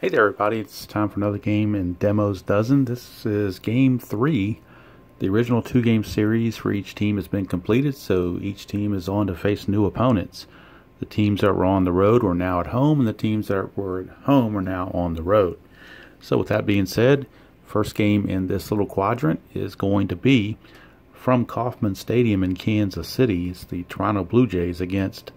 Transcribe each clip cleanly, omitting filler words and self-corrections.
Hey there everybody, it's time for another game in Demos Dozen. This is game 3. The original 2-game series for each team has been completed, so each team is on to face new opponents. The teams that were on the road were now at home, and the teams that were at home are now on the road. So with that being said, first game in this little quadrant is going to be from Kauffman Stadium in Kansas City. It's the Toronto Blue Jays against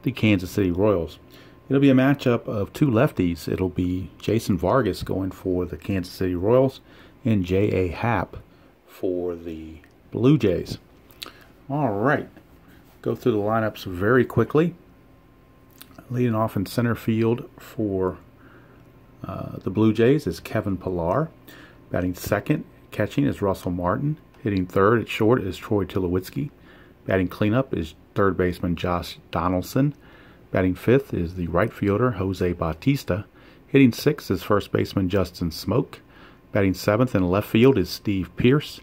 the Kansas City Royals. It'll be a matchup of two lefties. It'll be Jason Vargas going for the Kansas City Royals and J.A. Happ for the Blue Jays. All right, go through the lineups very quickly. Leading off in center field for the Blue Jays is Kevin Pillar. Batting second, catching is Russell Martin. Hitting third at short is Troy Tulowitzki. Batting cleanup is third baseman Josh Donaldson. Batting fifth is the right fielder, Jose Bautista. Hitting sixth is first baseman Justin Smoke. Batting seventh in left field is Steve Pearce.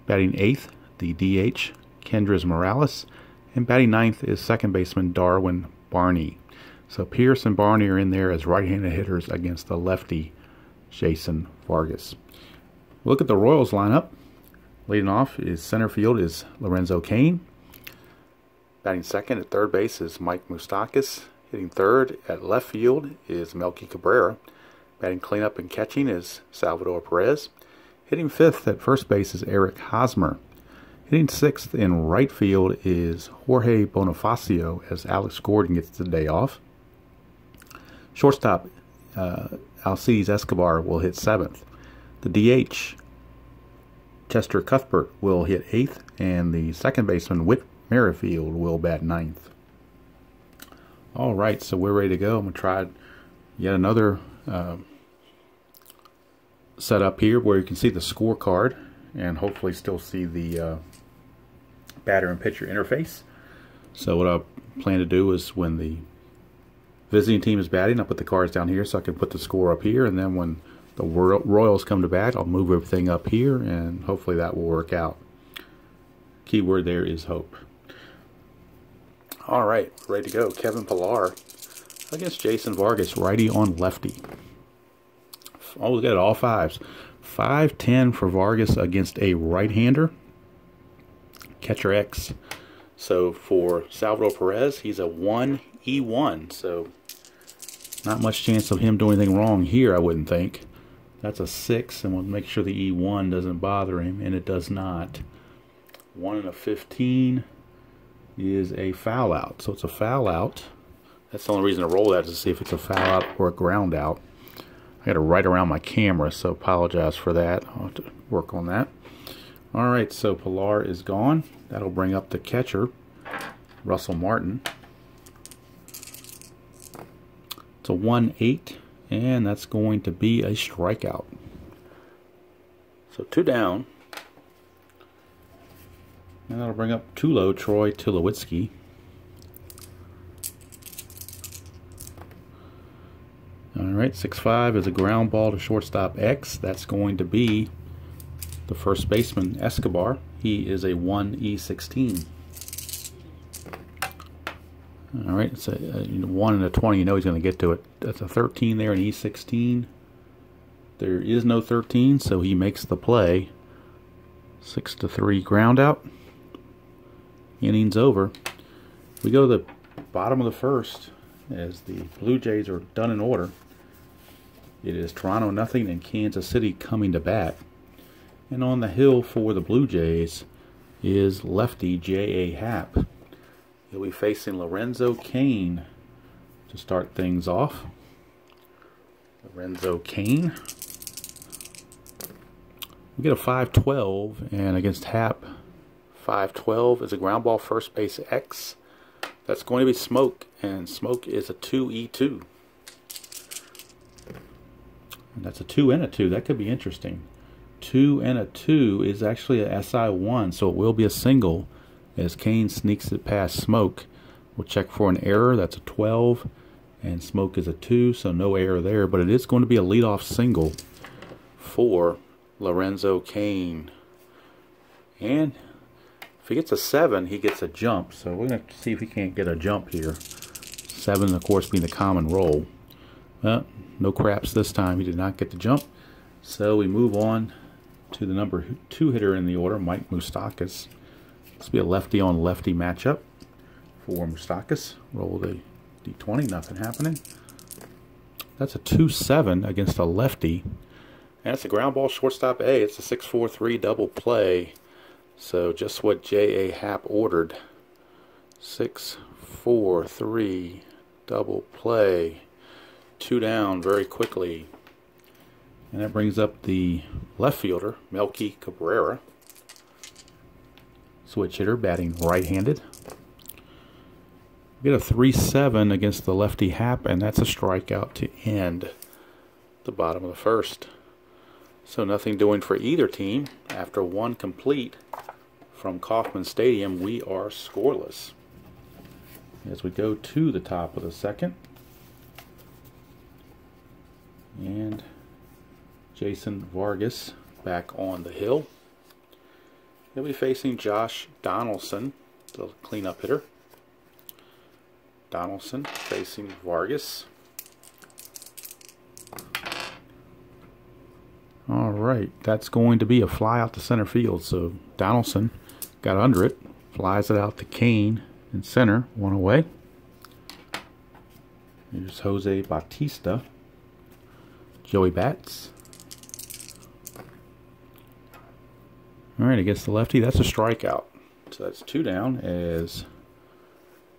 Batting eighth, the DH, Kendrys Morales. And batting ninth is second baseman Darwin Barney. So Pearce and Barney are in there as right-handed hitters against the lefty, Jason Vargas. Look at the Royals lineup. Leading off is center field is Lorenzo Cain. Batting second at third base is Mike Moustakas. Hitting third at left field is Melky Cabrera. Batting cleanup and catching is Salvador Perez. Hitting fifth at first base is Eric Hosmer. Hitting sixth in right field is Jorge Bonifacio as Alex Gordon gets the day off. Shortstop Alcides Escobar will hit seventh. The DH Chester Cuthbert will hit eighth, and the second baseman Whit Merrifield will bat ninth. Alright, so we're ready to go. I'm going to try yet another setup here where you can see the scorecard and hopefully still see the batter and pitcher interface. So what I plan to do is when the visiting team is batting, I'll put the cards down here so I can put the score up here, and then when the Royals come to bat, I'll move everything up here, and hopefully that will work out. Keyword there is hope. All right, ready to go. Kevin Pillar against Jason Vargas, righty on lefty. Oh, look at all fives. 5-10 for Vargas against a right-hander. Catcher X. So for Salvador Perez, he's a 1E1. So not much chance of him doing anything wrong here, I wouldn't think. That's a 6, and we'll make sure the E1 doesn't bother him, and it does not. 1 and a 15 is a foul out. So it's a foul out. That's the only reason to roll that is to see if it's a foul out or a ground out. I got to write around my camera, so apologize for that. I'll have to work on that. All right, so Pillar is gone. That'll bring up the catcher, Russell Martin. It's a 1-8, and that's going to be a strikeout. So 2 down. And that'll bring up Troy Tulowitzki. Alright, 6-5 is a ground ball to shortstop X. That's going to be the first baseman, Escobar. He is a 1E16. Alright, it's a 1 and a 20. You know he's going to get to it. That's a 13 there, an E16. There is no 13, so he makes the play. 6-3 ground out. Innings over. We go to the bottom of the first as the Blue Jays are done in order. It is Toronto nothing and Kansas City coming to bat. And on the hill for the Blue Jays is lefty J.A. Happ. He'll be facing Lorenzo Cain to start things off. Lorenzo Cain. We get a 5-12, and against Happ, 5-12 is a ground ball first base X. That's going to be Smoke, and Smoke is a 2E2. And that's a 2 and a 2. That could be interesting. 2 and a 2 is actually a SI1, so it will be a single as Cain sneaks it past Smoke. We'll check for an error. That's a 12, and Smoke is a 2, so no error there. But it is going to be a leadoff single for Lorenzo Cain. And if he gets a 7, he gets a jump. So we're going to see if he can't get a jump here. 7, of course, being the common roll. Well, no craps this time. He did not get the jump. So we move on to the number 2 hitter in the order, Mike Moustakas. This will be a lefty on lefty matchup for Moustakas. Roll the D20, nothing happening. That's a 2-7 against a lefty. And it's a ground ball shortstop A. It's a 6-4-3 double play. So just what J.A. Happ ordered. 6-4-3 double play. 2 down very quickly. And that brings up the left fielder, Melky Cabrera. Switch hitter, batting right-handed. Get a 3-7 against the lefty Happ, and that's a strikeout to end the bottom of the first. So nothing doing for either team. After 1 complete from Kauffman Stadium, we are scoreless. As we go to the top of the second. And Jason Vargas back on the hill. He'll be facing Josh Donaldson, the cleanup hitter. Donaldson facing Vargas. All right, that's going to be a fly out to center field. So Donaldson got under it, flies it out to Kane in center, 1 away. Here's Jose Bautista. Joey Bats. All right, against the lefty, that's a strikeout. So that's 2 down as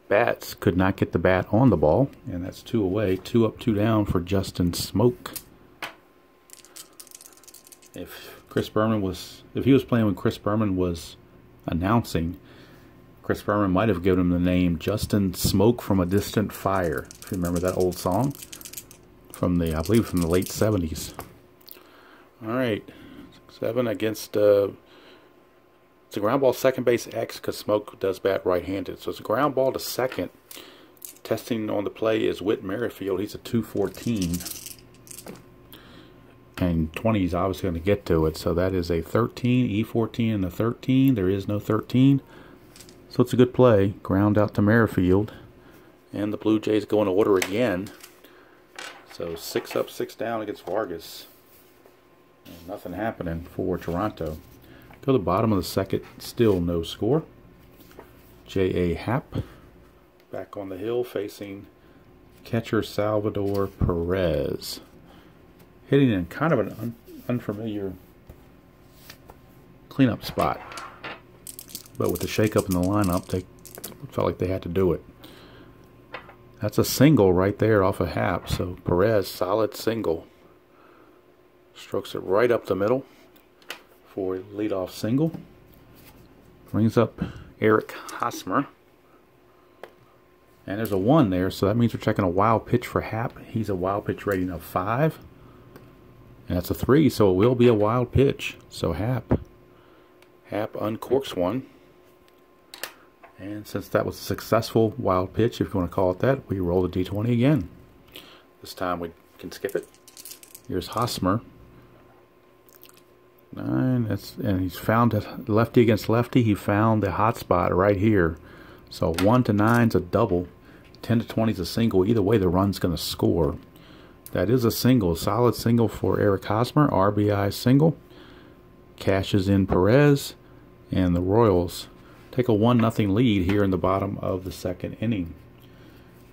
Bats could not get the bat on the ball, and that's 2 away. 2 up, 2 down for Justin Smoke. If he was playing when Chris Berman was announcing, Chris Berman might have given him the name Justin Smoke from a Distant Fire. If you remember that old song from I believe from the late 70s. All right, 7 against. It's a ground ball second base X because Smoke does bat right-handed. So it's a ground ball to second. Testing on the play is Whit Merrifield. He's a 2-14. And 20 is obviously going to get to it. So that is a 13, E14 and a 13. There is no 13. So it's a good play. Ground out to Merrifield. And the Blue Jays go in order again. So 6 up, 6 down against Vargas. And nothing happening for Toronto. Go to the bottom of the second, still no score. J.A. Happ back on the hill facing catcher Salvador Perez. Hitting in kind of an unfamiliar cleanup spot. But with the shakeup in the lineup, they felt like they had to do it. That's a single right there off of Happ. So Perez, solid single. Strokes it right up the middle for a leadoff single. Brings up Eric Hosmer. And there's a 1 there, so that means we're checking a wild pitch for Happ. He's a wild pitch rating of 5. And that's a 3, so it will be a wild pitch. So Happ uncorks 1. And since that was a successful wild pitch, if you want to call it that, we roll the D20 again. This time we can skip it. Here's Hosmer. 9, and he's found it lefty against lefty. He found the hot spot right here. So 1 to 9 is a double. 10 to 20 is a single. Either way, the run's going to score. That is a single, solid single for Eric Hosmer, RBI single. Cashes in Perez, and the Royals take a 1-0 lead here in the bottom of the second inning.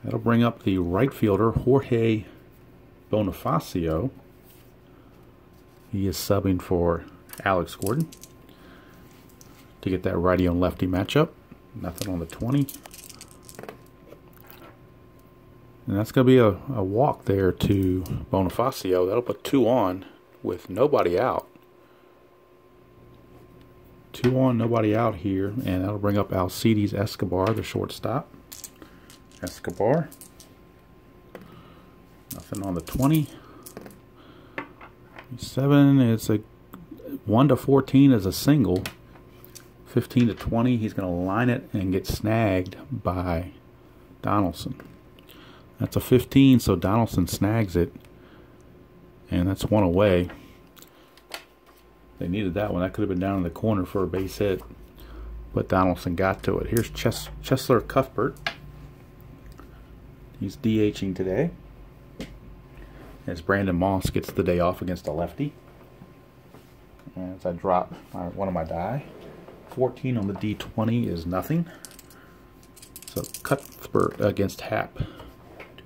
That'll bring up the right fielder, Jorge Bonifacio. He is subbing for Alex Gordon to get that righty on lefty matchup. Nothing on the 20. And that's going to be a walk there to Bonifacio. That'll put 2 on with nobody out. 2 on, nobody out here. And that'll bring up Alcides Escobar, the shortstop. Escobar. Nothing on the 20. 7, it's a 1 to 14 is a single. 15 to 20, he's going to line it and get snagged by Donaldson. That's a 15, so Donaldson snags it. And that's 1 away. They needed that one. That could have been down in the corner for a base hit. But Donaldson got to it. Here's Chesler Cuthbert. He's DHing today. as Brandon Moss gets the day off against a lefty. As I drop one of my die. 14 on the D20 is nothing. So Cuthbert against Happ. 2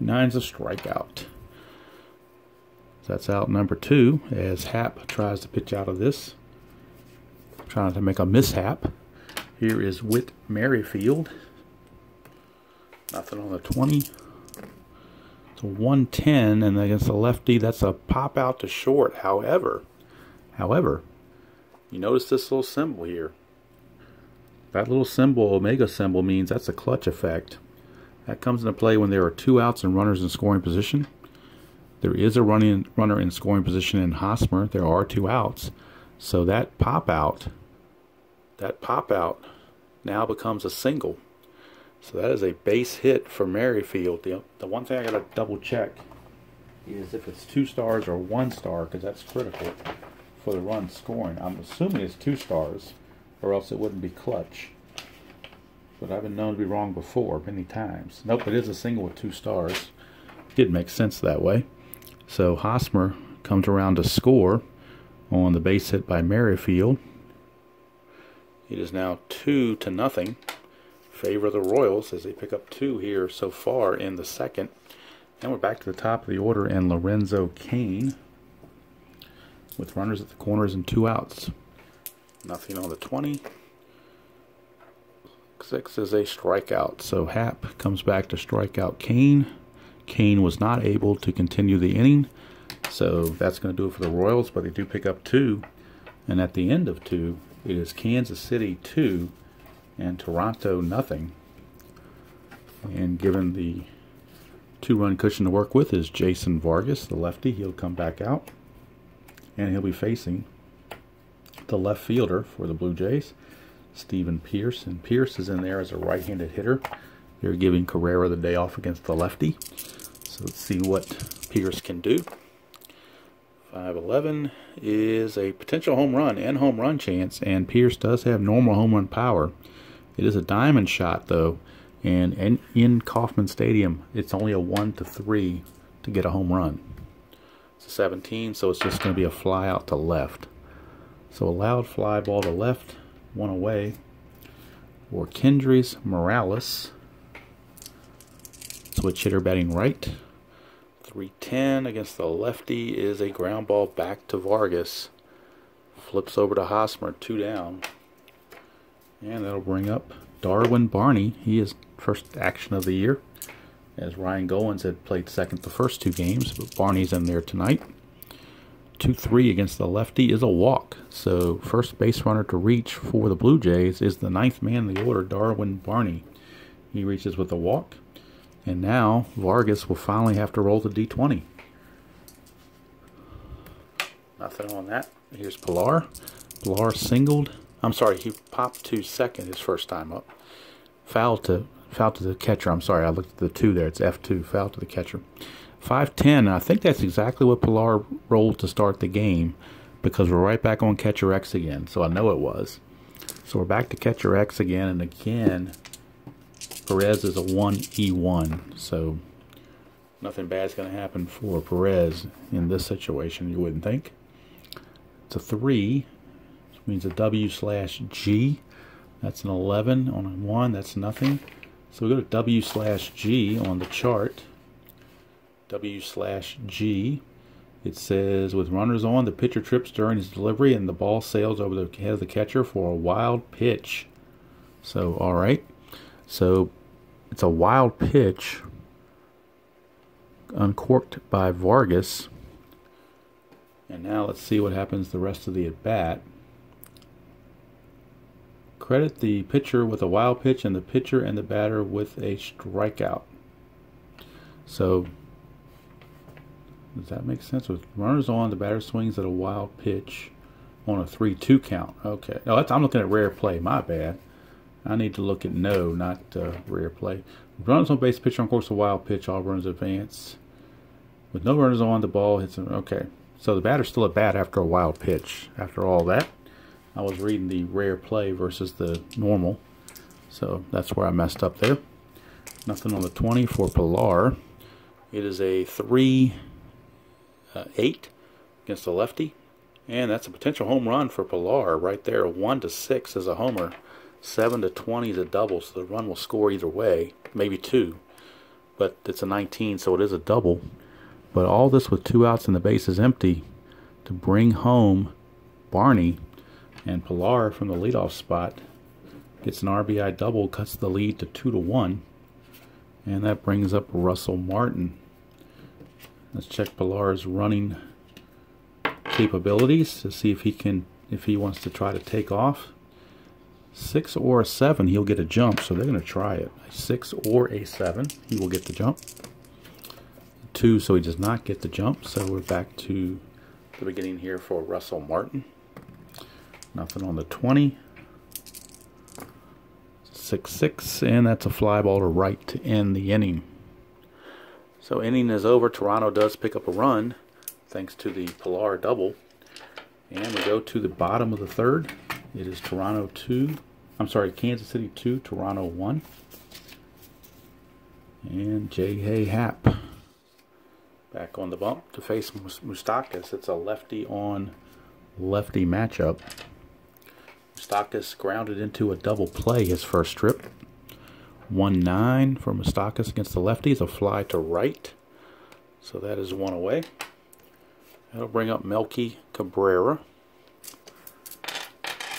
9s a strikeout. So that's out number 2 as Happ tries to pitch out of this. Trying to make a mishap. Here is Whit Merrifield. Nothing on the 20. It's a 110, and against the lefty, that's a pop out to short. However, you notice this little symbol here. That little symbol, omega symbol, means that's a clutch effect. That comes into play when there are 2 outs and runners in scoring position. There is a runner in scoring position in Hosmer. There are 2 outs. So that pop out now becomes a single. So that is a base hit for Merrifield. The one thing I got to double check is if it's 2 stars or 1 star, because that's critical for the run scoring. I'm assuming it's 2 stars, or else it wouldn't be clutch. But I've been known to be wrong before, many times. Nope, it is a single with 2 stars. Did make sense that way. So Hosmer comes around to score on the base hit by Merrifield. It is now 2-0. Favor of the Royals as they pick up 2 here so far in the second. And we're back to the top of the order, and Lorenzo Cain with runners at the corners and 2 outs. Nothing on the 20. 6 is a strikeout. So Happ comes back to strike out Cain. Cain was not able to continue the inning. So that's going to do it for the Royals, but they do pick up 2. And at the end of 2, it is Kansas City 2 and Toronto nothing. And given the 2-run cushion to work with is Jason Vargas, the lefty. He'll come back out, and he'll be facing the left fielder for the Blue Jays, Stephen Pierce. And Pierce is in there as a right-handed hitter. They're giving Carrera the day off against the lefty. So let's see what Pierce can do. 5-11 is a potential home run and home run chance, and Pierce does have normal home run power. It is a diamond shot, though, and in Kauffman Stadium, it's only a 1-3 to get a home run. It's a 17, so it's just going to be a fly out to left. So a loud fly ball to left, 1 away for Kendrys Morales. Switch hitter batting right. 3-10 against the lefty is a ground ball back to Vargas. Flips over to Hosmer, 2 down. And that'll bring up Darwin Barney. He is first action of the year, as Ryan Goins had played second the first 2 games, but Barney's in there tonight. 2-3 against the lefty is a walk. So first base runner to reach for the Blue Jays is the 9th man in the order, Darwin Barney. He reaches with a walk. And now Vargas will finally have to roll the D20. Nothing on that. Here's Pilar. Pilar singled. I'm sorry, he popped to second his first time up. Foul to the catcher. I'm sorry, I looked at the 2 there. It's F2. Foul to the catcher. 5-10. I think that's exactly what Pilar rolled to start the game, because we're right back on catcher X again. So I know it was. So we're back to catcher X again, and again, Perez is a 1E1. So nothing bad is going to happen for Perez in this situation, you wouldn't think. It's a 3. Means a W/G. That's an 11 on a 1. That's nothing. So we go to W/G on the chart. W/G. It says, with runners on, the pitcher trips during his delivery and the ball sails over the head of the catcher for a wild pitch. So, all right. So it's a wild pitch uncorked by Vargas. And now let's see what happens the rest of the at-bat. Credit the pitcher with a wild pitch and the pitcher and the batter with a strikeout. So, does that make sense? With runners on, the batter swings at a wild pitch on a 3-2 count. Okay. No, I'm looking at rare play. My bad. I need to look at no, not rare play. Runners on base, pitcher on course, a wild pitch, all runners advance. With no runners on, the ball hits him. Okay. So the batter's still at bat after a wild pitch. After all that, I was reading the rare play versus the normal. So that's where I messed up there. Nothing on the 20 for Pilar. It is a 3 8 against the lefty. And that's a potential home run for Pilar right there. 1-6 is a homer. 7-20 is a double, so the run will score either way. Maybe 2. But it's a 19, so it is a double. But all this with 2 outs and the base is empty to bring home Barney. And Pilar from the leadoff spot gets an RBI double, cuts the lead to 2-1. And that brings up Russell Martin. Let's check Pilar's running capabilities to see if he wants to try to take off. 6 or a 7, he'll get a jump, so they're going to try it. A 6 or a 7, he will get the jump. 2, so he does not get the jump. So we're back to the beginning here for Russell Martin. Nothing on the 20. 6-6, and that's a fly ball to right to end the inning. So inning is over. Toronto does pick up a run thanks to the Pilar double. And we go to the bottom of the third. It is Kansas City 2, Toronto 1. And J.A. Happ back on the bump to face Moustakas. It's a lefty on lefty matchup. Moustakas grounded into a double play his first trip. 1-9 for Moustakas against the lefty. It's a fly to right. So that is 1 away. That'll bring up Melky Cabrera.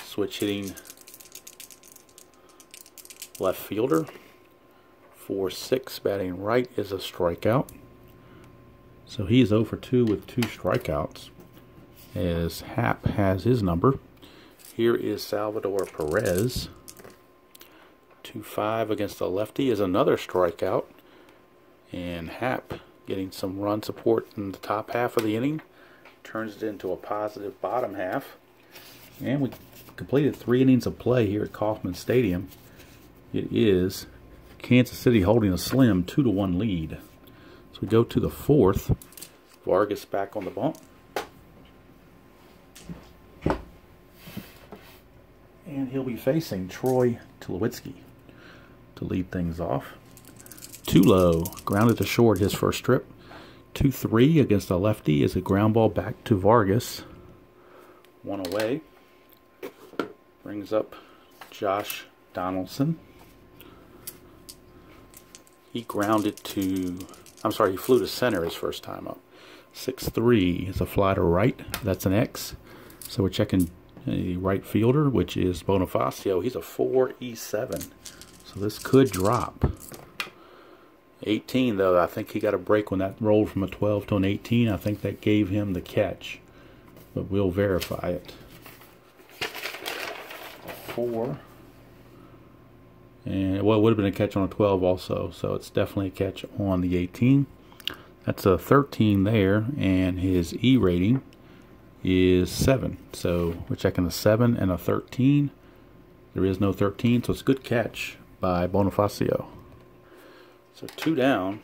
Switch hitting left fielder. 4-6 batting right is a strikeout. So he is 0 for 2 with 2 strikeouts as Happ has his number. Here is Salvador Perez. 2-5 against the lefty is another strikeout. And Happ getting some run support in the top half of the inning. Turns it into a positive bottom half. And we completed 3 innings of play here at Kauffman Stadium. It is Kansas City holding a slim 2-1 lead. So we go to the 4th. Vargas back on the bump. And he'll be facing Troy Tulowitzki to lead things off. Tulo grounded to short his first trip. 2-3 against the lefty is a ground ball back to Vargas. 1 away. Brings up Josh Donaldson. He he flew to center his first time up. 6-3 is a fly to right. That's an X. So we're checking a right fielder, which is Bonifacio. He's a 4-7. So this could drop. 18, though, I think he got a break when that rolled from a 12 to an 18. I think that gave him the catch. But we'll verify it. 4. And, well, it would have been a catch on a 12 also. So it's definitely a catch on the 18. That's a 13 there. And his E rating is 7. So we're checking a 7 and a 13. There is no 13, so it's a good catch by Bonifacio. So 2 down,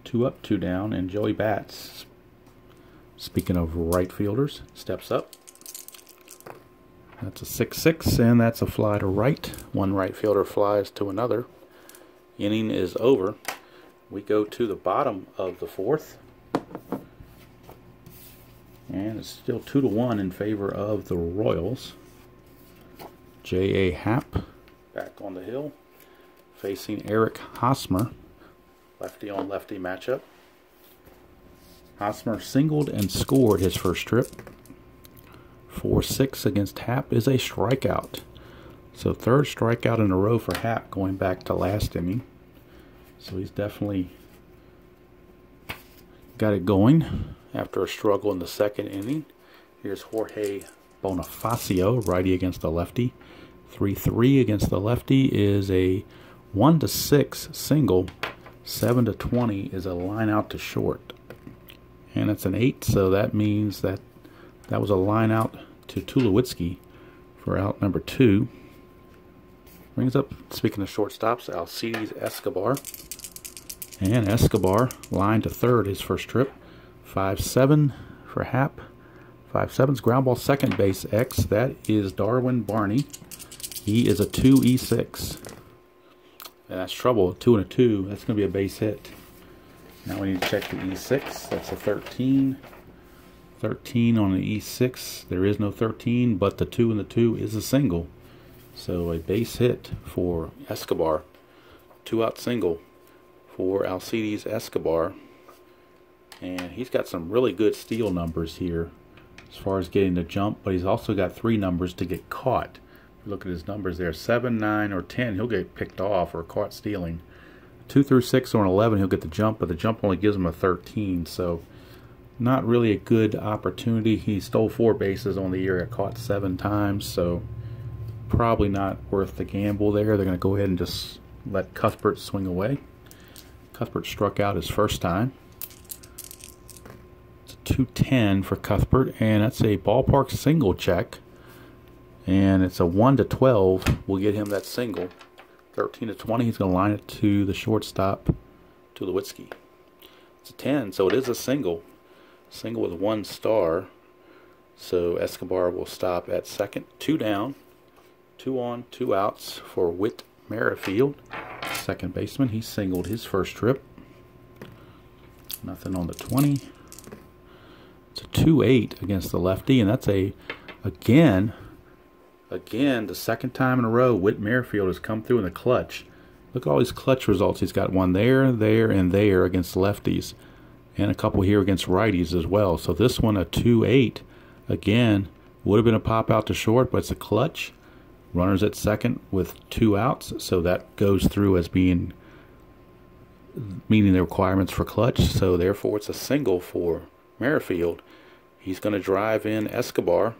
2 up, 2 down, and Joey Bats, speaking of right fielders, steps up. That's a 6-6, and that's a fly to right. One right fielder flies to another. Inning is over. We go to the bottom of the 4th. And it's still 2-1 in favor of the Royals. J.A. Happ back on the hill, facing Eric Hosmer. Lefty on lefty matchup. Hosmer singled and scored his first trip. 4-6 against Happ is a strikeout. So 3rd strikeout in a row for Happ going back to last inning. So he's definitely got it going after a struggle in the 2nd inning. Here's Jorge Bonifacio, righty against the lefty. 3-3 against the lefty is a 1-6 single. 7-20 is a line out to short. And it's an 8, so that means that was a line out to Tulowitzki for out number 2. Brings up, speaking of shortstops, Alcides Escobar. And Escobar line to 3rd his first trip. 5-7 for Happ. 5-7's ground ball second base X. That is Darwin Barney. He is a 2-6. And that's trouble. 2 and a 2. That's going to be a base hit. Now we need to check the E6. That's a 13. 13 on the E6. There is no 13, but the 2 and the 2 is a single. So a base hit for Escobar. 2-out single for Alcides Escobar. And he's got some really good steal numbers here as far as getting the jump, but he's also got 3 numbers to get caught. If you look at his numbers there, 7, 9, or 10, he'll get picked off or caught stealing. 2 through 6 or an 11, he'll get the jump, but the jump only gives him a 13, so not really a good opportunity. He stole 4 bases on the year, got caught 7 times, so probably not worth the gamble there. They're going to go ahead and just let Cuthbert swing away. Cuthbert struck out his first time. It's a 210 for Cuthbert, and that's a ballpark single check. And it's a 1 to 12 will get him that single. 13 to 20, he's going to line it to the shortstop, to Lewitsky. It's a 10, so it is a single. Single with 1 star. So Escobar will stop at second. 2 down. 2 on, 2 outs for Whit Merrifield. Second baseman. He singled his first trip. Nothing on the 20. It's a 2-8 against the lefty, and that's a, again, the second time in a row Whit Merrifield has come through in the clutch. Look at all these clutch results. He's got one there, there, and there against lefties, and a couple here against righties as well. So this one, a 2-8, again, would have been a pop out to short, but it's a clutch. Runners at second with 2 outs, so that goes through as being meeting the requirements for clutch. So therefore, it's a single for Merrifield. He's going to drive in Escobar.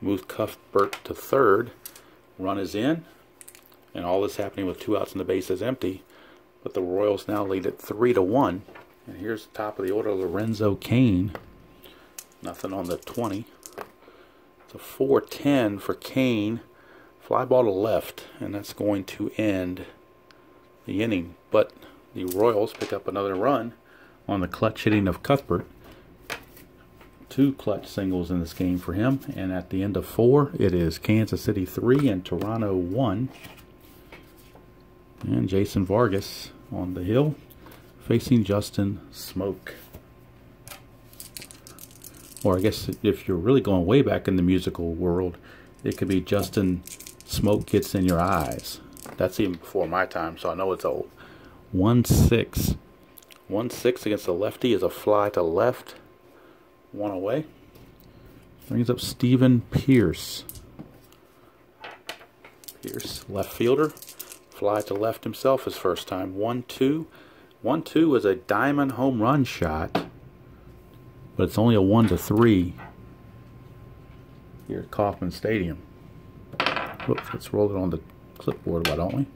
Move Cuthbert to third. Run is in. And all this happening with 2 outs and the base is empty. But the Royals now lead at 3 to 1. And here's the top of the order, Lorenzo Cain. Nothing on the 20. It's a 4-10 for Cain. Fly ball to left. And that's going to end the inning. But the Royals pick up another run on the clutch hitting of Cuthbert. 2 clutch singles in this game for him, and at the end of 4, it is Kansas City 3 and Toronto 1. And Jason Vargas on the hill facing Justin Smoke. Or I guess if you're really going way back in the musical world, it could be Justin Smoke Gets in Your Eyes. That's even before my time, so I know it's old. 1-6. 1-6 against the lefty is a fly to left. 1 away. Brings up Stephen Pierce. Pierce, left fielder. Fly to left himself his first time. 1-2. 1-2 is a diamond home run shot, but it's only a 1-3 here at Kauffman Stadium. Whoops, let's roll it on the clipboard, why don't we?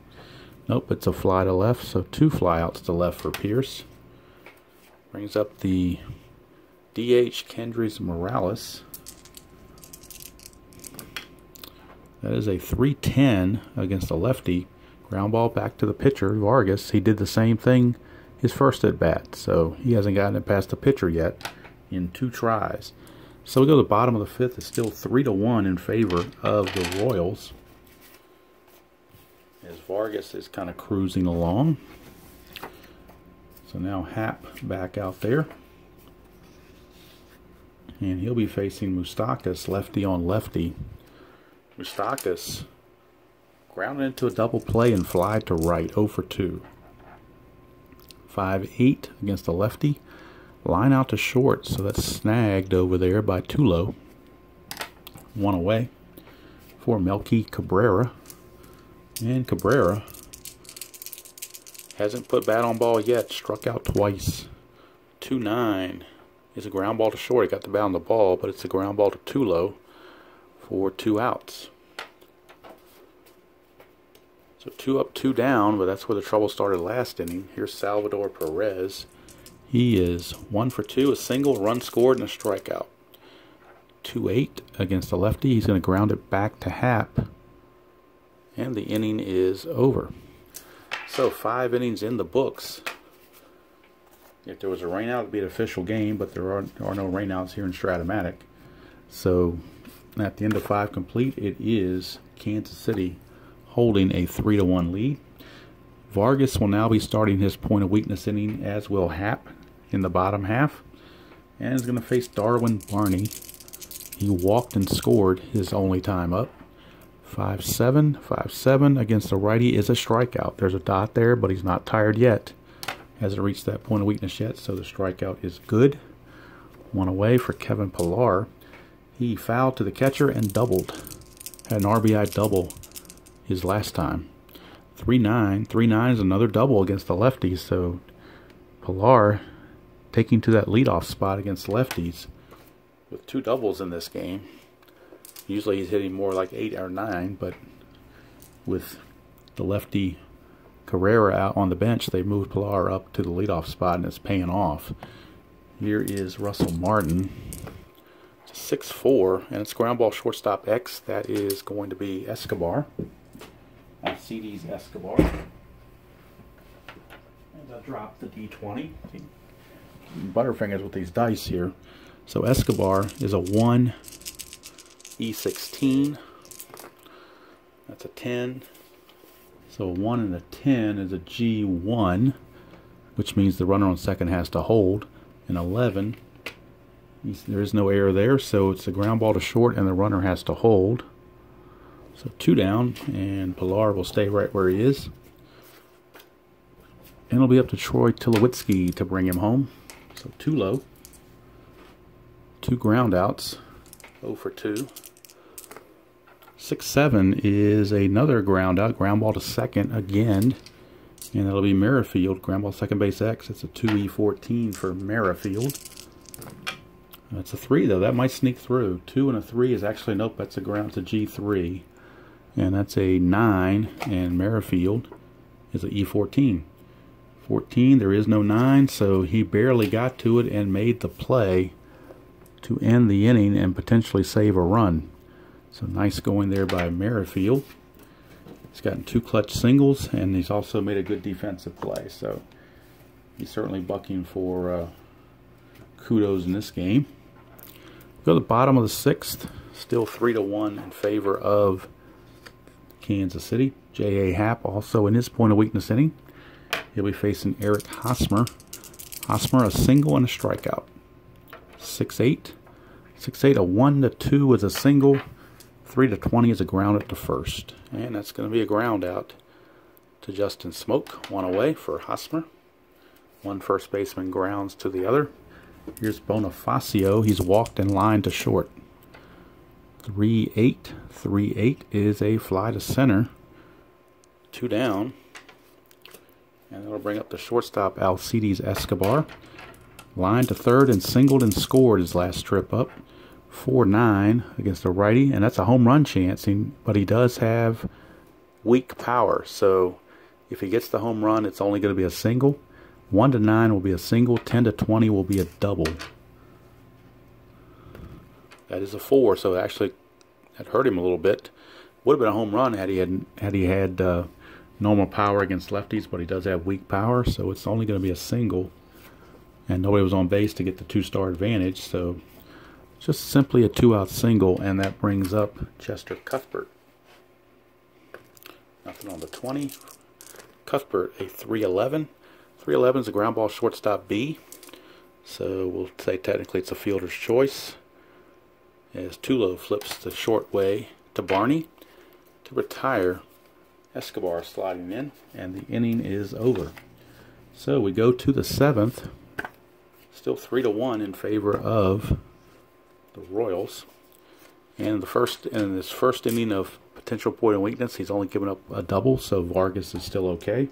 Nope, it's a fly to left, so 2 flyouts to left for Pierce. Brings up the DH Kendrys Morales. That is a 3-10 against a lefty. Ground ball back to the pitcher, Vargas. He did the same thing his first at bat, so he hasn't gotten it past the pitcher yet in 2 tries. So we go to the bottom of the 5th. It's still 3 to 1 in favor of the Royals, as Vargas is kind of cruising along. So now Happ back out there. And he'll be facing Moustakas, lefty on lefty. Moustakas grounded into a double play and fly to right, 0 for 2. 5-8 against the lefty. Line out to short, so that's snagged over there by Tulo. 1 away for Melky Cabrera. And Cabrera hasn't put bat on ball yet, struck out twice. 2-9. It's a ground ball to short. He got the bat on the ball, but it's a ground ball to Tulo for 2 outs. So 2 up, 2 down, but that's where the trouble started last inning. Here's Salvador Perez. He is 1 for 2, a single, run scored, and a strikeout. 2-8 against the lefty. He's going to ground it back to Happ, and the inning is over. So 5 innings in the books. If there was a rainout, it would be an official game, but there are no rainouts here in Strat-O-Matic. So at the end of 5 complete, it is Kansas City holding a 3 to 1 lead. Vargas will now be starting his point of weakness inning, as will Happ. in the bottom half. And is going to face Darwin Barney. He walked and scored his only time up. 5-7, 5-7 against the righty is a strikeout. There's a dot there, but he's not tired yet. Hasn't reached that point of weakness yet, so the strikeout is good. One away for Kevin Pillar. He fouled to the catcher and doubled. Had an RBI double his last time. 3-9. 3-9 is another double against the lefties, so Pillar taking to that leadoff spot against lefties with 2 doubles in this game. Usually he's hitting more like 8 or 9, but with the lefty Carrera out on the bench, they moved Pillar up to the leadoff spot, and it's paying off. Here is Russell Martin. It's a 6-4, and it's ground ball shortstop X. That is going to be Escobar. CD's Escobar. And I'll drop the D20. Butterfingers with these dice here. So Escobar is a 1 E16. That's a 10. So a 1 and a 10 is a G1, which means the runner on second has to hold. An 11, there is no error there, so it's a ground ball to short and the runner has to hold. So 2 down, and Pillar will stay right where he is. And it'll be up to Troy Tulowitzki to bring him home. So 2 low. 2 ground outs. 0 for 2. 6-7 is another ground out. Ground ball to second again. And that'll be Merrifield. Ground ball second base X. It's a 2E14 for Merrifield. That's a 3 though. That might sneak through. 2 and a 3 is actually, nope, that's a ground. It's a G3. And that's a 9. And Merrifield is a E14. 14, there is no 9, so he barely got to it and made the play to end the inning and potentially save a run. So nice going there by Merrifield. He's gotten 2 clutch singles, and he's also made a good defensive play. So he's certainly bucking for kudos in this game. Go to the bottom of the 6th. Still 3-1 in favor of Kansas City. J.A. Happ also in his point of weakness inning. He'll be facing Eric Hosmer. Hosmer, a single and a strikeout. 6-8. 6-8, a 1-2 is a single. 3-20 is a ground out to first. And that's going to be a ground out to Justin Smoke. 1 away for Hosmer. 1 first baseman grounds to the other. Here's Bonifacio. He's walked in line to short. 3-8. 3-8 is a fly to center. 2 down. And that'll bring up the shortstop Alcides Escobar. Line to third and singled and scored his last trip up. 4-9 against a righty, and that's a home run chance, but he does have weak power. So if he gets the home run, it's only going to be a single. 1-9 will be a single. 10-20 will be a double. That is a 4, so actually that hurt him a little bit. Would have been a home run had he had normal power against lefties, but he does have weak power, so it's only going to be a single. And nobody was on base to get the 2-star advantage, so just simply a 2-out single, and that brings up Chester Cuthbert. Nothing on the 20. Cuthbert, a 3-11. 3-11 is a ground ball shortstop B, so we'll say technically it's a fielder's choice. As Tulo flips the short way to Barney to retire. Escobar sliding in, and the inning is over. So we go to the 7th. Still 3-1 in favor of the Royals. And in this first inning of potential point of weakness, he's only given up a double, so Vargas is still okay,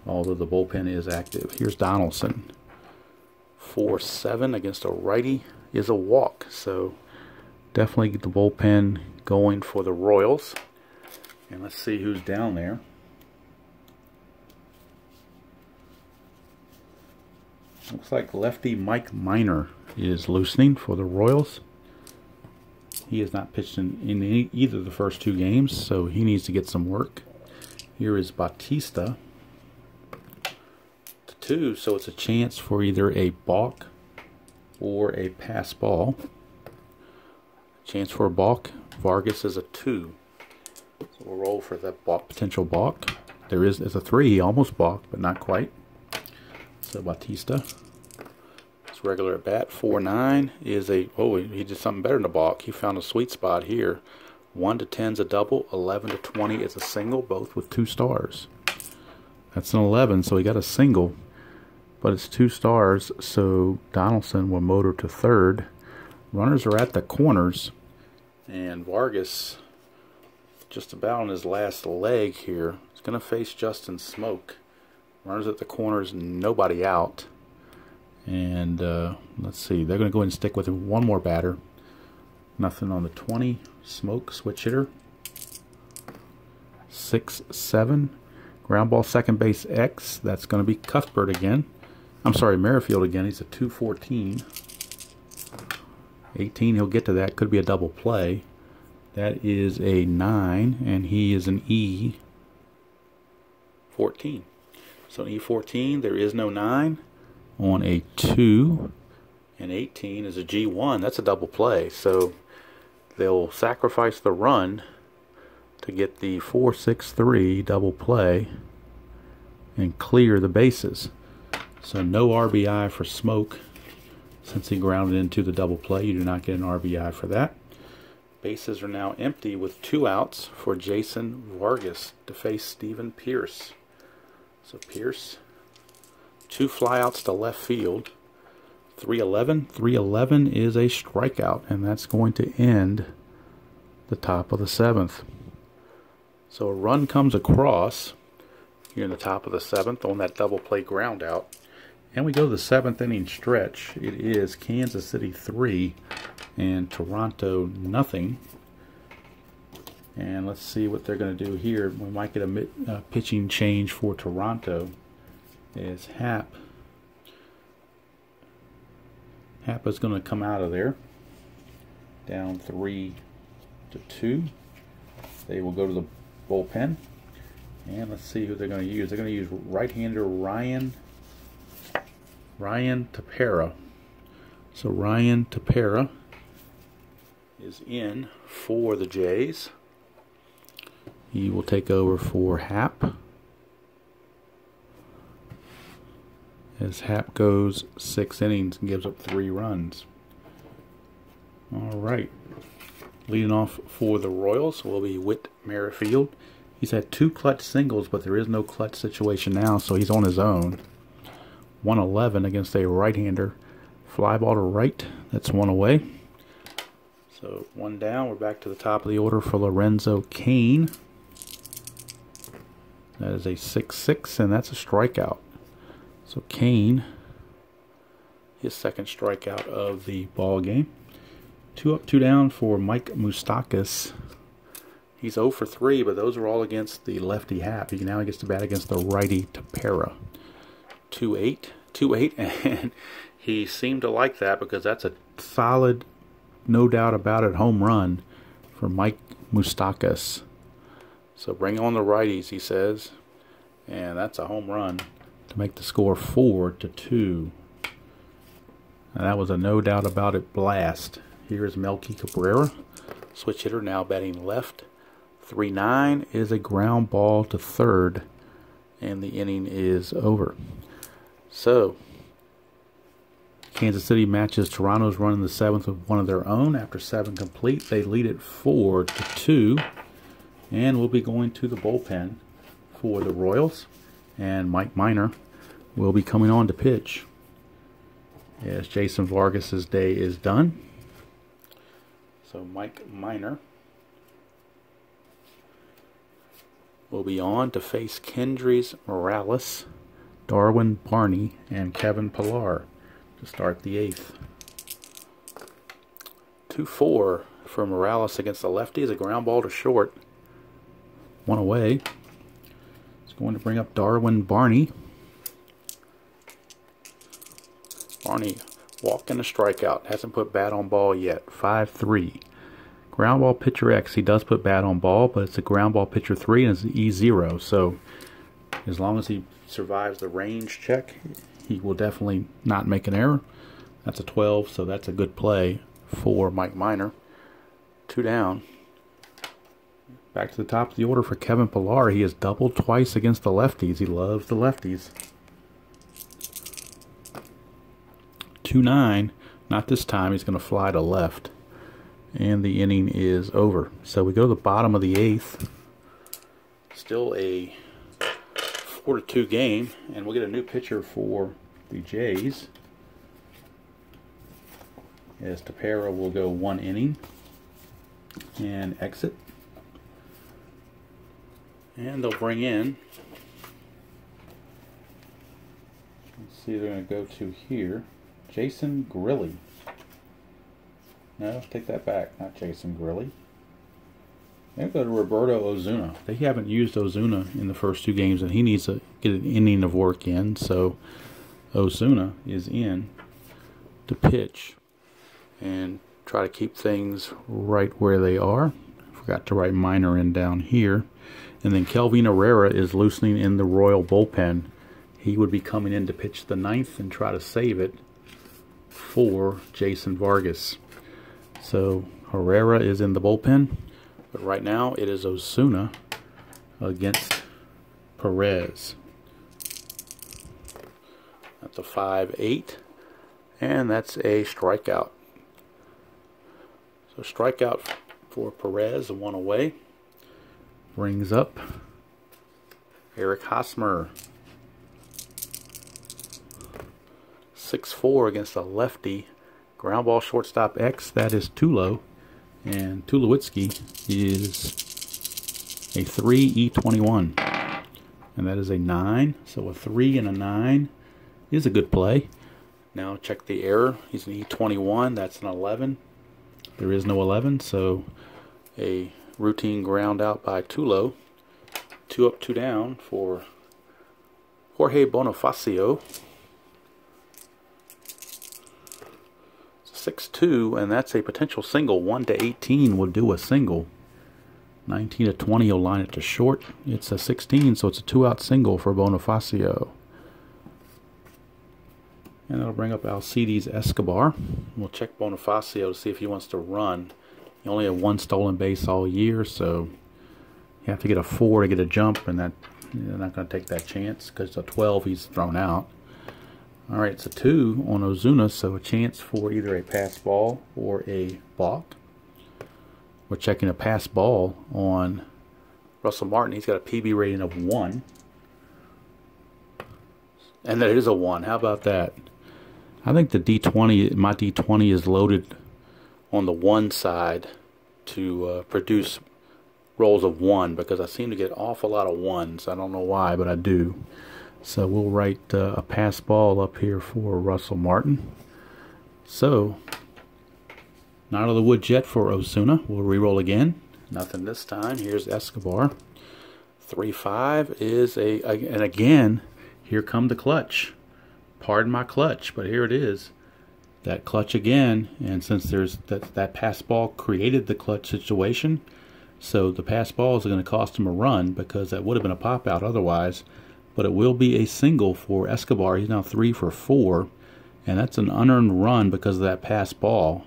although the bullpen is active. Here's Donaldson. 4-7 against a righty is a walk, so definitely get the bullpen going for the Royals. And let's see who's down there. Looks like lefty Mike Minor is loosening for the Royals. He has not pitched in either of the first 2 games, so he needs to get some work. Here is Bautista. To 2, so it's a chance for either a balk or a pass ball. Chance for a balk. Vargas is a 2. So we'll roll for that potential balk. It's a 3. He almost balked, but not quite. So Bautista. His regular at bat. 4-9 is a, oh, he did something better in the balk. He found a sweet spot here. 1 to 10 is a double. 11 to 20 is a single, both with 2 stars. That's an 11, so he got a single, but it's 2 stars, so Donaldson will motor to third. Runners are at the corners, and Vargas just about on his last leg here. He's going to face Justin Smoke. Runners at the corners, nobody out. And let's see, they're going to go ahead and stick with one more batter. Nothing on the 20. Smoke, switch hitter. 6-7. Ground ball, second base X. That's going to be Cuthbert again. I'm sorry, Merrifield again. He's a 2-14. 18, he'll get to that. Could be a double play. That is a 9, and he is an E14. So an E14, there is no 9. On a 2, and 18 is a G1. That's a double play. So they'll sacrifice the run to get the 4-6-3 double play and clear the bases. So no RBI for Smoke since he grounded into the double play. You do not get an RBI for that. Bases are now empty with 2 outs for Jason Vargas to face Steven Pierce. So Pierce, 2 flyouts to left field. 3-11. 3-11 is a strikeout, and that's going to end the top of the 7th. So a run comes across here in the top of the 7th on that double play ground out. And we go to the 7th inning stretch. It is Kansas City 3 and Toronto nothing. And let's see what they're going to do here. We might get a pitching change for Toronto. Is Happ. Happ is going to come out of there. Down 3-2. They will go to the bullpen. And let's see who they're going to use. They're going to use right-hander Ryan Tepera. So Ryan Tepera is in for the Jays. He will take over for Happ. As Happ goes 6 innings and gives up 3 runs. All right. Leading off for the Royals will be Whit Merrifield. He's had 2 clutch singles, but there is no clutch situation now, so he's on his own. 111 against a right-hander. Fly ball to right. That's 1 away. So 1 down. We're back to the top of the order for Lorenzo Cain. That is a 6-6, and that's a strikeout. So Cain, his second strikeout of the ball game. 2 up, 2 down for Mike Moustakas. He's 0 for 3, but those are all against the lefty Happ. He now gets to bat against the righty Tepera. 2-8, 2-8, and he seemed to like that because that's a solid, no doubt about it, home run for Mike Moustakas. So bring on the righties, he says, and that's a home run to make the score 4-2. And that was a no doubt about it blast. Here is Melky Cabrera, switch hitter, now batting left. 3-9 is a ground ball to third, and the inning is over. So Kansas City matches Toronto's run in the 7th with one of their own. After 7 complete, they lead it 4-2, and we'll be going to the bullpen for the Royals. And Mike Minor will be coming on to pitch as Jason Vargas' day is done. So Mike Minor will be on to face Kendrys Morales, Darwin Barney, and Kevin Pillar to start the 8th. 2-4 for Morales against the lefty is a ground ball to short. 1 away. Going to bring up Darwin Barney. Barney walking a strikeout. Hasn't put bat on ball yet. 5-3. Ground ball pitcher X. He does put bat on ball, but it's a ground ball pitcher 3 and it's an E0. So as long as he survives the range check, he will definitely not make an error. That's a 12, so that's a good play for Mike Minor. 2 down. Back to the top of the order for Kevin Pillar. He has doubled twice against the lefties. He loves the lefties. 2-9. Not this time. He's going to fly to left. And the inning is over. So we go to the bottom of the 8th. Still a 4-2 game. And we'll get a new pitcher for the Jays. As Tepera will go 1 inning and exit. And they'll bring in, let's see, they're going to go to here, Jason Grilli. No, take that back, not Jason Grilli. They'll go to Roberto Ozuna. They haven't used Ozuna in the first 2 games, and he needs to get an inning of work in, so Ozuna is in to pitch and try to keep things right where they are. Forgot to write minor in down here. And then Kelvin Herrera is loosening in the Royal bullpen. He would be coming in to pitch the 9th and try to save it for Jason Vargas. So Herrera is in the bullpen, but right now it is Ozuna against Perez. That's a 5-8, and that's a strikeout. So strikeout for Perez, 1 away. Brings up Eric Hosmer. 6-4 against a lefty. Ground ball shortstop X, that is Tulo. And Tulowitzki is a 3E21. And that is a 9. So a 3 and a 9 is a good play. Now check the error. He's an E21. That's an 11. There is no 11, so a routine ground out by Tulo. 2 up, 2 down for Jorge Bonifacio. 6-2, and that's a potential single. 1-18 will do a single. 19-20 will line it to short. It's a 16, so it's a 2-out single for Bonifacio. And that'll bring up Alcides Escobar. We'll check Bonifacio to see if he wants to run. He only had 1 stolen base all year, so you have to get a 4 to get a jump, and that you're not going to take that chance because a 12 he's thrown out. All right, it's a 2 on Ozuna, so a chance for either a pass ball or a balk. We're checking a pass ball on Russell Martin. He's got a PB rating of 1. And that is a 1. How about that? I think the D20, my D20 is loaded on the 1 side to produce rolls of 1 because I seem to get an awful lot of 1s. I don't know why, but I do. So we'll write a pass ball up here for Russell Martin. So, not out of the woods yet for Ozuna. We'll re-roll again. Nothing this time. Here's Escobar. 3-5 is a, and again, here come the clutch. Pardon my clutch, but here it is. That clutch again, and since there's that pass ball created the clutch situation, so the pass balls are going to cost him a run because that would have been a pop out otherwise. But it will be a single for Escobar. He's now 3 for 4, and that's an unearned run because of that pass ball,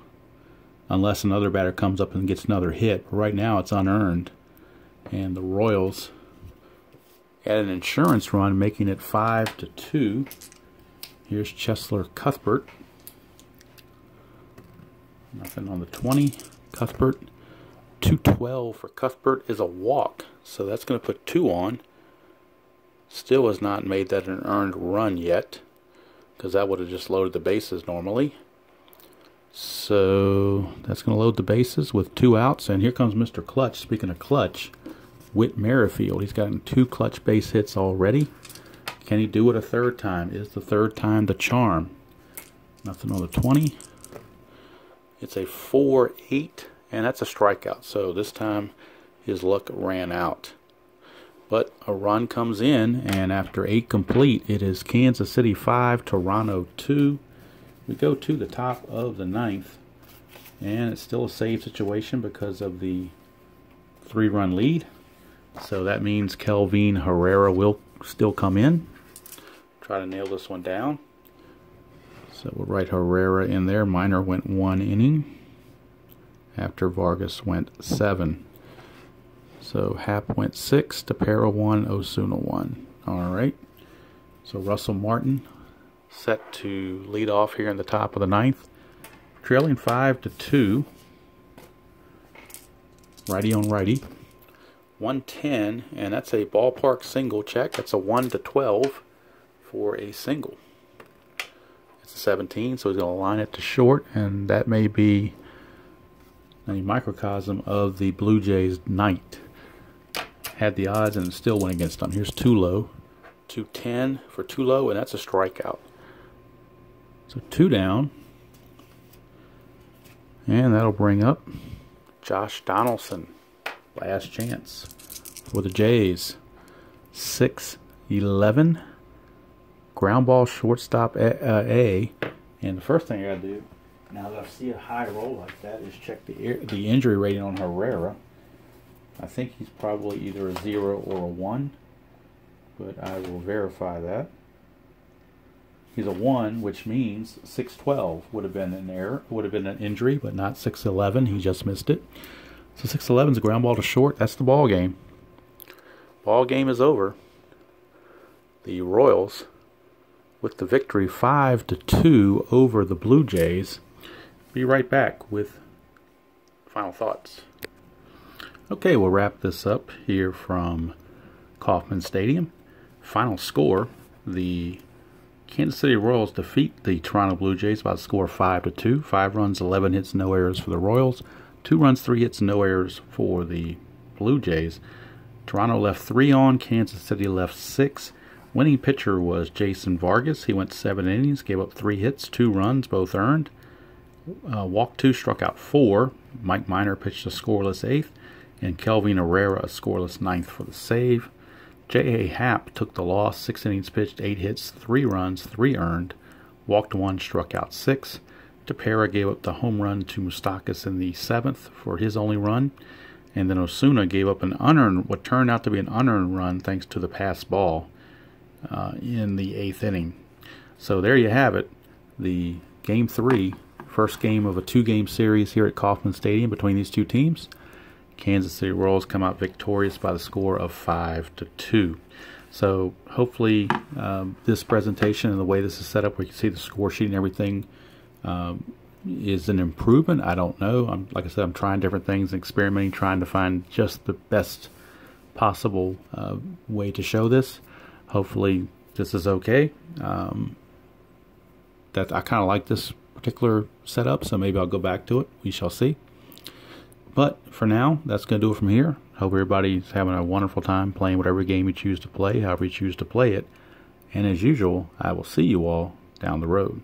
unless another batter comes up and gets another hit. Right now it's unearned, and the Royals had an insurance run, making it 5-2. Here's Cheslor Cuthbert. Nothing on the 20. Cuthbert. 212 for Cuthbert is a walk, so that's going to put 2 on. Still has not made that an earned run yet, because that would have just loaded the bases normally. So that's going to load the bases with 2 outs, and here comes Mr. Clutch. Speaking of clutch, Whit Merrifield. He's gotten 2 clutch base hits already. Can he do it a 3rd time? Is the 3rd time the charm? Nothing on the 20. It's a 4-8, and that's a strikeout. So this time his luck ran out. But a run comes in, and after 8 complete, it is Kansas City 5, Toronto 2. We go to the top of the 9th, and it's still a save situation because of the 3-run lead. So that means Kelvin Herrera will still come in. Try to nail this one down. So we'll write Herrera in there. Minor went 1 inning after Vargas went 7. So Happ went 6, Tepera 1, Ozuna 1. All right. So Russell Martin set to lead off here in the top of the ninth. Trailing 5-2. Righty on righty. 110, and that's a ballpark single check. That's a 1-12 for a single. It's a 17, so he's going to line it to short, and that may be a microcosm of the Blue Jays' night. Had the odds and still went against them. Here's too low. 210 for too low, and that's a strikeout. So 2 down. And that'll bring up Josh Donaldson. Last chance for the Jays. 6-11. Ground ball, shortstop A. And the first thing I gotta do, now that I see a high roll like that, is check the injury rating on Herrera. I think he's probably either a 0 or a 1, but I will verify that. He's a 1, which means 6-12 would have been an error, would have been an injury, but not 6-11. He just missed it. So 6-11 is a ground ball to short. That's the ball game. Ball game is over. The Royals, with the victory 5-2 over the Blue Jays. Be right back with final thoughts. Okay, we'll wrap this up here from Kauffman Stadium. Final score: the Kansas City Royals defeat the Toronto Blue Jays by a score of 5-2. 5 runs, 11 hits, no errors for the Royals. 2 runs, 3 hits, no errors for the Blue Jays. Toronto left 3 on. Kansas City left 6. Winning pitcher was Jason Vargas. He went 7 innings, gave up 3 hits, 2 runs, both earned. Walked 2, struck out 4. Mike Minor pitched a scoreless 8th, and Kelvin Herrera a scoreless 9th for the save. J.A. Happ took the loss. 6 innings pitched, 8 hits, 3 runs, 3 earned. Walked 1, struck out 6. Tepera gave up the home run to Moustakas in the 7th for his only run. And then Osuna gave up an unearned, what turned out to be an unearned run thanks to the pass ball in the 8th inning. So there you have it. The Game 3, first game of a 2-game series here at Kauffman Stadium between these two teams. Kansas City Royals come out victorious by the score of 5-2. So hopefully this presentation and the way this is set up, where you can see the score sheet and everything, is an improvement. I don't know. Like I said, I'm trying different things, experimenting, trying to find just the best possible way to show this. Hopefully this is okay. That I kind of like this particular setup, so maybe I'll go back to it. We shall see. But for now, that's going to do it from here. Hope everybody's having a wonderful time playing whatever game you choose to play, however you choose to play it. And as usual, I will see you all down the road.